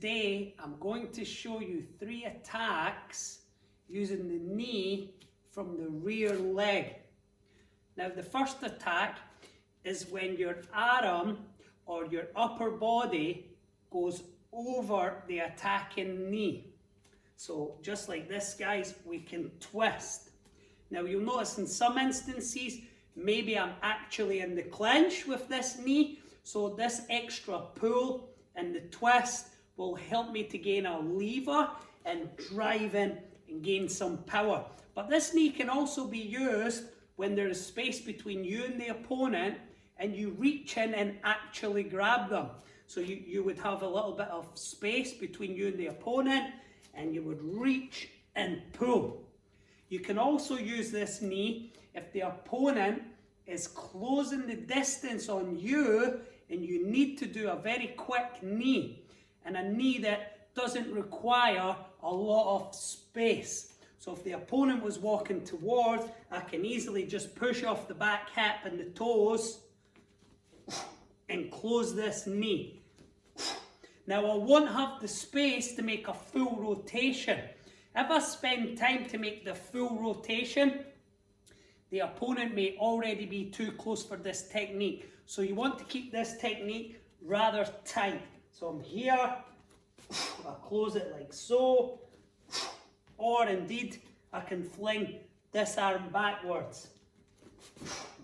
Today I'm going to show you 3 attacks using the knee from the rear leg. Now the first attack is when your arm or your upper body goes over the attacking knee. So just like this, guys, we can twist. Now you'll notice in some instances maybe I'm actually in the clinch with this knee, so this extra pull and the twist will help me to gain a lever and drive in and gain some power. But this knee can also be used when there is space between you and the opponent and you reach in and actually grab them. So you would have a little bit of space between you and the opponent and you would reach and pull. You can also use this knee if the opponent is closing the distance on you and you need to do a very quick knee, and a knee that doesn't require a lot of space. So if the opponent was walking towards, I can easily just push off the back hip and the toes and close this knee. Now I won't have the space to make a full rotation. If I spend time to make the full rotation, the opponent may already be too close for this technique. So you want to keep this technique rather tight. So I'm here, I close it like so, or indeed I can fling this arm backwards.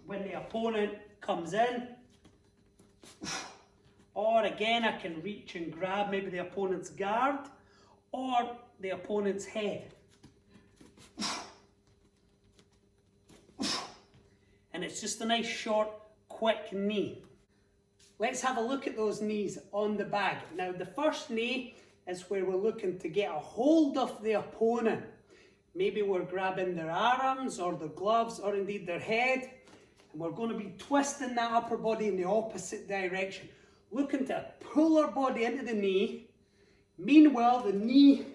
When the opponent comes in, or again I can reach and grab maybe the opponent's guard or the opponent's head. And it's just a nice short, quick knee. Let's have a look at those knees on the bag. Now the first knee is where we're looking to get a hold of the opponent. Maybe we're grabbing their arms or their gloves or indeed their head, and we're going to be twisting that upper body in the opposite direction, looking to pull our body into the knee. Meanwhile, the knee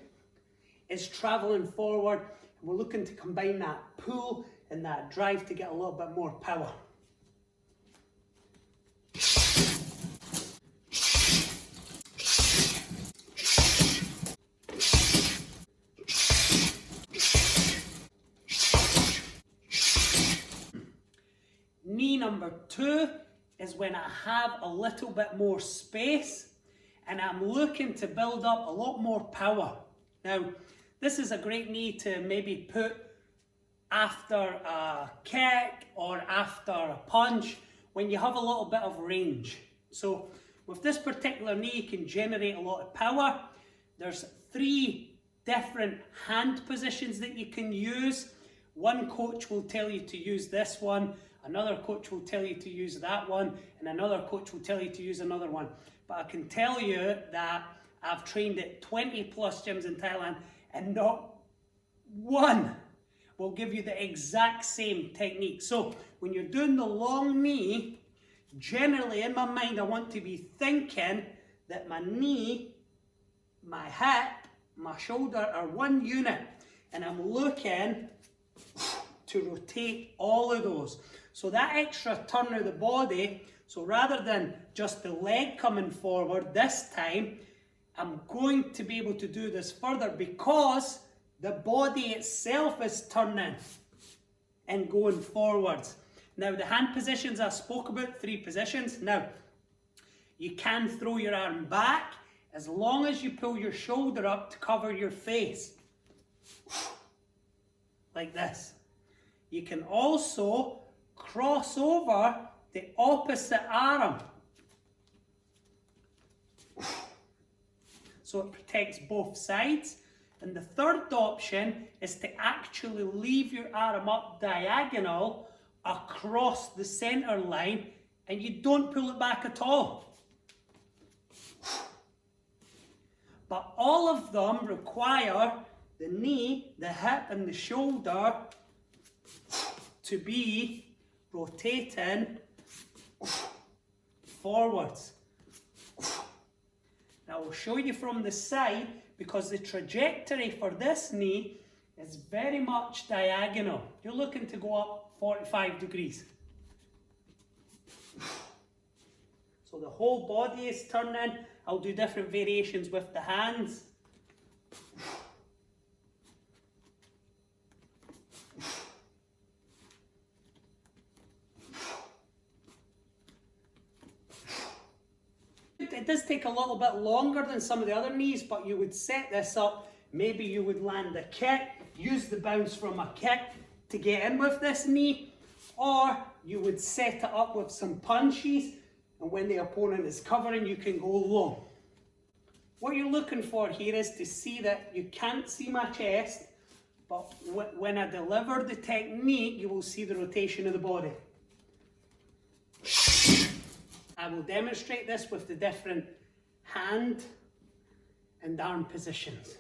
is traveling forward, and we're looking to combine that pull and that drive to get a little bit more power. Knee number 2 is when I have a little bit more space and I'm looking to build up a lot more power. Now, this is a great knee to maybe put after a kick or after a punch when you have a little bit of range. So with this particular knee, you can generate a lot of power. There's 3 different hand positions that you can use. One coach will tell you to use this one, another coach will tell you to use that one, and another coach will tell you to use another one. But I can tell you that I've trained at 20 plus gyms in Thailand and not one will give you the exact same technique. So when you're doing the long knee, generally in my mind I want to be thinking that my knee, my hip, my shoulder are one unit, and I'm looking to rotate all of those. So that extra turn of the body, so rather than just the leg coming forward this time, I'm going to be able to do this further because the body itself is turning and going forwards. Now the hand positions I spoke about, 3 positions. Now, you can throw your arm back as long as you pull your shoulder up to cover your face. Like this. You can also cross over the opposite arm. So it protects both sides. And the third option is to actually leave your arm up diagonal across the center line and you don't pull it back at all. But all of them require the knee, the hip and the shoulder to be rotating forwards. Now I'll show you from the side because the trajectory for this knee is very much diagonal. You're looking to go up 45 degrees. So the whole body is turning. I'll do different variations with the hands. It does take a little bit longer than some of the other knees, but you would set this up. Maybe you would land a kick, use the bounce from a kick to get in with this knee, or you would set it up with some punches, and when the opponent is covering, you can go low. What you're looking for here is to see that you can't see my chest, but when I deliver the technique, you will see the rotation of the body. I will demonstrate this with the different hand and arm positions.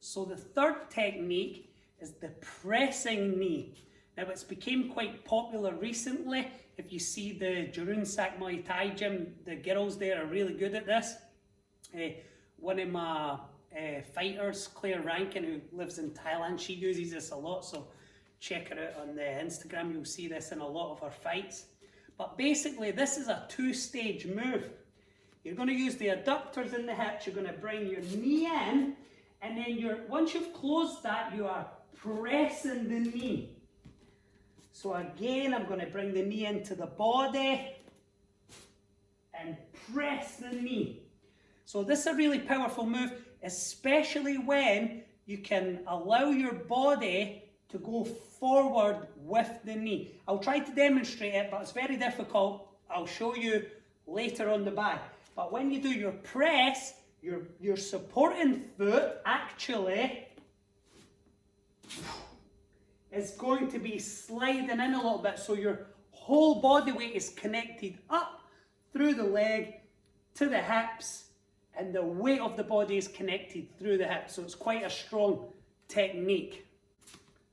So the third technique is the pressing knee. Now it's become quite popular recently. If you see the Jarunsak Muay Thai gym, the girls there are really good at this. One of my fighters, Claire Rankin, who lives in Thailand, she uses this a lot, so check her out on the Instagram. You'll see this in a lot of her fights. But basically, this is a two-stage move. You're going to use the adductors in the hips, you're going to bring your knee in, and then once you've closed that, you are pressing the knee. So again, I'm going to bring the knee into the body and press the knee. So this is a really powerful move, especially when you can allow your body to go forward with the knee. I'll try to demonstrate it, but it's very difficult. I'll show you later on the bag. But when you do your press, your supporting foot actually is going to be sliding in a little bit, so your whole body weight is connected up through the leg to the hips, and the weight of the body is connected through the hips, so it's quite a strong technique.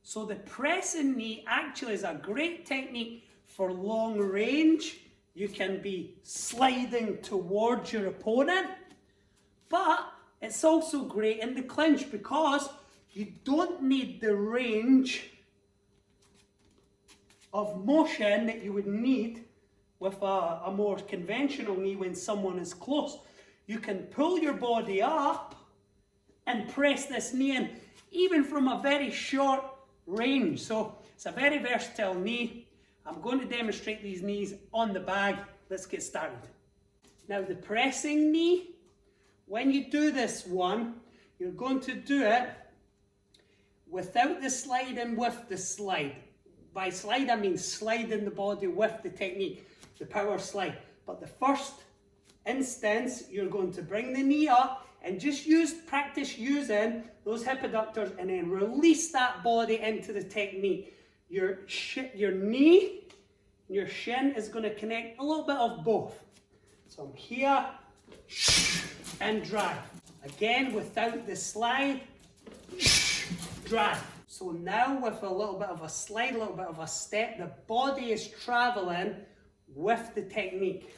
So the pressing knee actually is a great technique for long range. You can be sliding towards your opponent, but it's also great in the clinch because you don't need the range of motion that you would need with a more conventional knee when someone is close. You can pull your body up and press this knee in, even from a very short range. So it's a very versatile knee. I'm going to demonstrate these knees on the bag. Let's get started. Now the pressing knee, when you do this one, you're going to do it without the slide and with the slide. By slide, I mean sliding the body with the technique, the power slide. But the first instance, you're going to bring the knee up and just practice using those hip adductors and then release that body into the technique. Your knee and your shin is going to connect a little bit of both. So I'm here and drag. Again, without the slide, drag. So now with a little bit of a slide, a little bit of a step, the body is traveling with the technique.